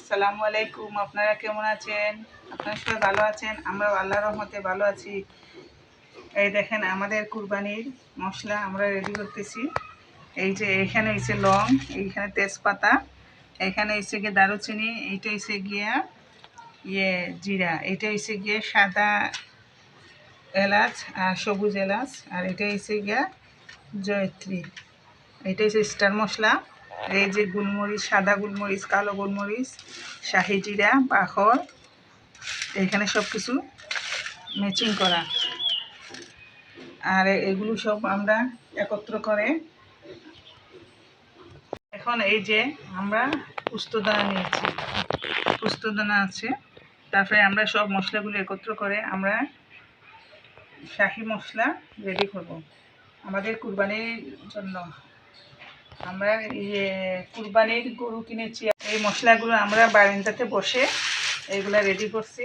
আসসালামু আলাইকুম। আপনারা কেমন আছেন? আপনারা সবাই ভালো আছেন? আমরা আল্লাহর রহমতে ভালো আছি। এই দেখেন আমাদের কুরবানির মশলা আমরা রেডি করতেছি। এই যে এখানে হচ্ছে লং, এইখানে তেজপাতা, এখানে হচ্ছে গিয়ে দারুচিনি, এইটা হচ্ছে গিয়া জিরা, এইটা হচ্ছে গিয়ে সাদা এলাচ আর সবুজ এলাচ, আর এটা হচ্ছে গিয়া জয়ত্রী, এটা হচ্ছে স্টার মশলা। এই যে গোলমরিচ, সাদা গোলমরিচ, কালো গোলমরিচ, শাহি জিরা, বাখর, এখানে সব কিছু ম্যাচিং করা। আর এগুলো সব আমরা একত্র করে এখন এই যে আমরা পোস্তদানা নিয়েছি, পোস্তদানা আছে, তারপরে আমরা সব মশলাগুলো একত্র করে আমরা শাহি মশলা রেডি করব আমাদের কুরবানির জন্য। আমরা কুরবানির গরু কিনেছি, এই মশলাগুলো আমরা বারান্দাতে বসে এইগুলা রেডি করছি।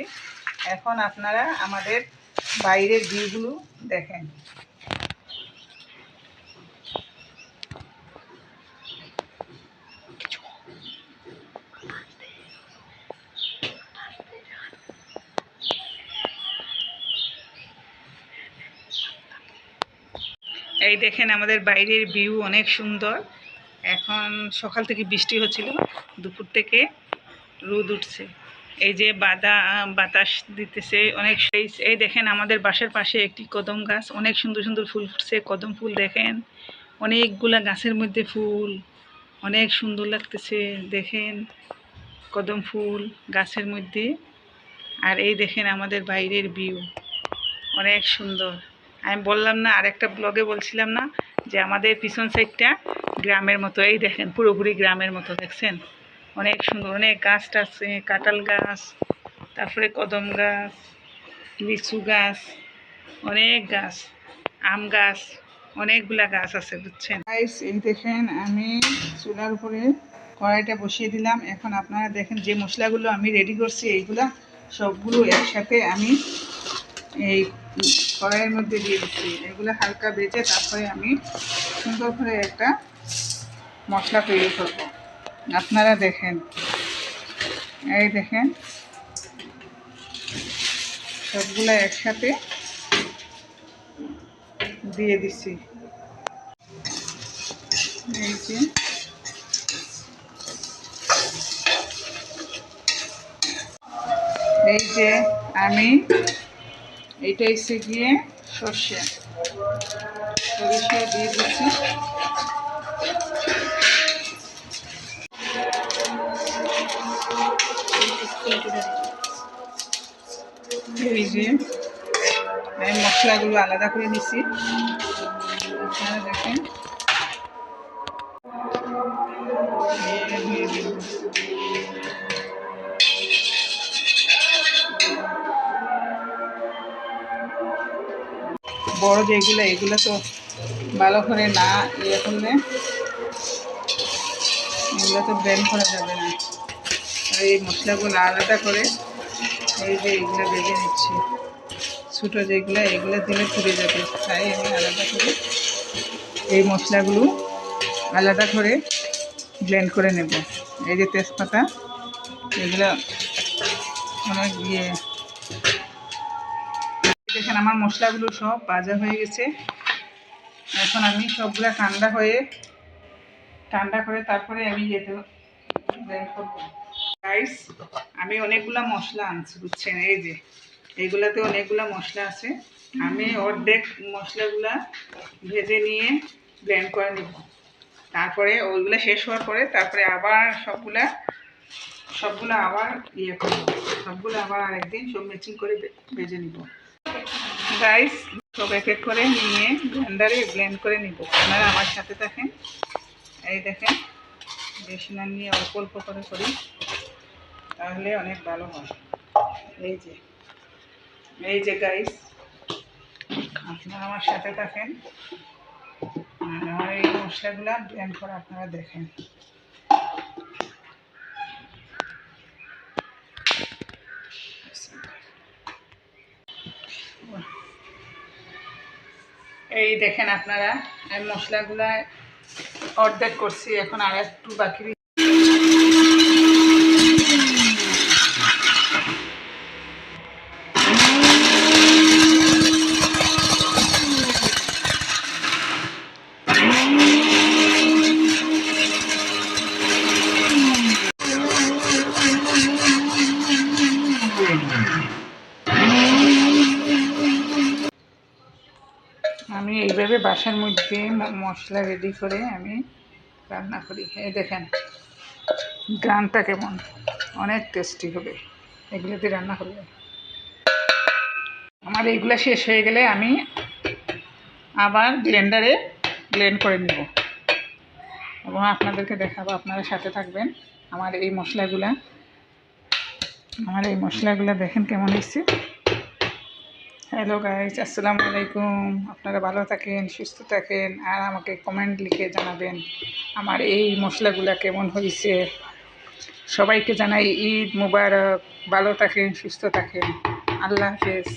এখন আপনারা আমাদের বাইরের ভিউগুলো দেখেন। এই দেখেন আমাদের বাইরের ভিউ অনেক সুন্দর। এখন সকাল থেকে বৃষ্টি হচ্ছিল, দুপুর থেকে রোদ উঠছে। এই যে বাতাস দিতেছে অনেক। এই দেখেন আমাদের বাসার পাশে একটি কদম গাছ, অনেক সুন্দর সুন্দর ফুল ফুটছে। কদম ফুল দেখেন, অনেকগুলা গাছের মধ্যে ফুল, অনেক সুন্দর লাগতেছে। দেখেন কদম ফুল গাছের মধ্যে। আর এই দেখেন আমাদের বাইরের ভিউ অনেক সুন্দর। আমি বললাম না, আরেকটা ব্লগে বলছিলাম না যে আমাদের পিছন সাইডটা গ্রামের মতো। এই দেখেন পুরোপুরি গ্রামের মতো, দেখছেন অনেক সুন্দর। অনেক গাছ আছে, কাঁঠাল গাছ, তারপরে কদম গাছ, লিচু গাছ, অনেক গাছ, আম গাছ, অনেকগুলা গাছ আছে, বুঝছেন। এই দেখেন আমি চুলার উপরে কড়াইটা বসিয়ে দিলাম। এখন আপনারা দেখেন যে মশলাগুলো আমি রেডি করছি, এইগুলা সবগুলো একসাথে আমি এই কড়াইয়ের মধ্যে দিয়ে দিচ্ছি। এগুলো হালকা ভেজে তারপরে আমি সুন্দর করে একটা মশলা তৈরি করব। আপনারা দেখেন, এই দেখেন সবগুলো একসাথে দিয়ে দিচ্ছি। এই যে আমি এইটা এসে গিয়ে সর্ষে দিয়ে দিচ্ছি। এই যে আমি মশলাগুলো আলাদা করে নিচ্ছি, আপনারা দেখেন। বড় যেগুলো, এগুলো তো ভালো করে না ইয়ে করলে এগুলো তো ব্লেন্ড করা যাবে না। আর এই মশলাগুলো আলাদা করে এই যে এইগুলো ভেজে নিচ্ছি, ছোটো যেগুলো, এগুলো দিলে পুড়ে যাবে, তাই আমি আলাদা করে এই মশলাগুলো আলাদা করে ব্লেন্ড করে নেব। এই যে তেজপাতা, এগুলো অনেক দেখেন আমার মশলাগুলো সব ভাজা হয়ে গেছে। এখন আমি সবগুলো ঠান্ডা করে তারপরে আমি যেতে ব্লেন্ড করব। গাইস, আমি অনেকগুলা মশলা আনছি, বুঝছেন। এই যে এইগুলাতে অনেকগুলা মশলা আছে, আমি অর্ধেক মশলাগুলা ভেজে নিয়ে ব্লেন্ড করে নেব। তারপরে ওইগুলো শেষ হওয়ার পরে তারপরে আবার সবগুলো আবার করব, সবগুলো আবার আরেকদিন সব ম্যাচিং করে ভেজে নিব। গাইস, সব এক এক করে নিয়ে ব্লেন্ডারে ব্লেন্ড করে নিব। আপনারা আমার সাথে থাকেন। এই দেখেন, বেশি না নিয়ে অল্প অল্প করে করি, তাহলে অনেক ভালো হয়। এই যে গাইস, আপনারা আমার সাথে থাকেন। আমার এই মশলাগুলো ব্লেন্ড করে আপনারা দেখেন। এই দেখেন আপনারা, আমি মশলাগুলা অর্ধেক করছি, এখন আর একটু বাকি। এইভাবে বাসার মধ্যে মশলা রেডি করে আমি রান্না করি। এই দেখেন গ্রানটা কেমন, অনেক টেস্টি হবে এগুলো দিয়ে রান্না করলে। আমার এইগুলো শেষ হয়ে গেলে আমি আবার ব্লেন্ডারে ব্লেন্ড করে নিব এবং আপনাদেরকে দেখাবো, আপনারা সাথে থাকবেন। আমার এই মশলাগুলো দেখেন কেমন হয়েছে। হ্যালো গাইজ, আসসালামু আলাইকুম। আপনারা ভালো থাকেন, সুস্থ থাকেন, আর আমাকে কমেন্ট লিখে জানাবেন আমার এই মশলাগুলো কেমন হয়েছে। সবাইকে জানাই ঈদ মুবারক। ভালো থাকেন, সুস্থ থাকেন। আল্লাহ হাফেজ।